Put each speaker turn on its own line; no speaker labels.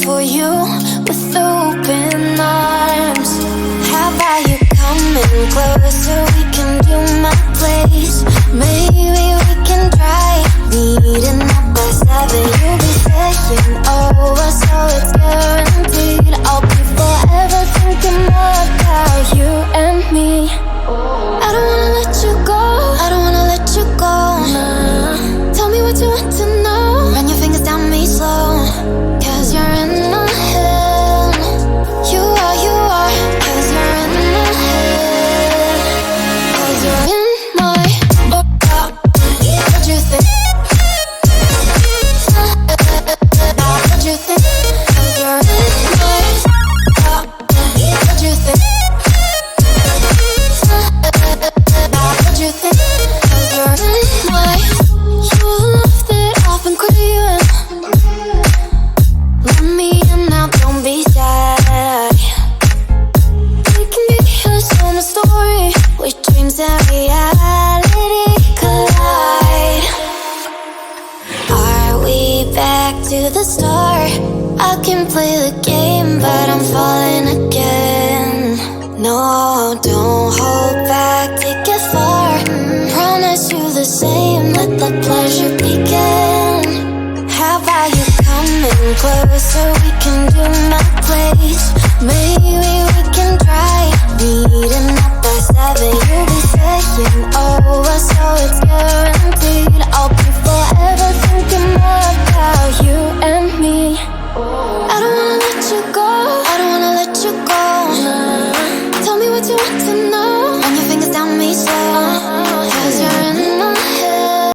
for you with open arms. How about you coming closer? We can do my place. Maybe we can try meeting up by 7. You'll be saying over, so it's guaranteed. I'll be forever thinking more about you and me. I don't wanna let you go. I don't wanna let you go. Nah. Tell me what you want to know. Run your fingers down me slow. 'Cause you're in my head. You are. 'Cause you're in my head. 'Cause you're in my what you think? What you think? 'Cause you're in my what you think? What you think? 'Cause you're in my you love that I've been craving. Let me in now, don't be shy. We can be a summer story where dreams and reality collide. Are we back to the start? I can play the game, but I'm falling again. No, don't hold back, take it far. Promise you the same, let the pleasure begin. How about you coming closer? We can do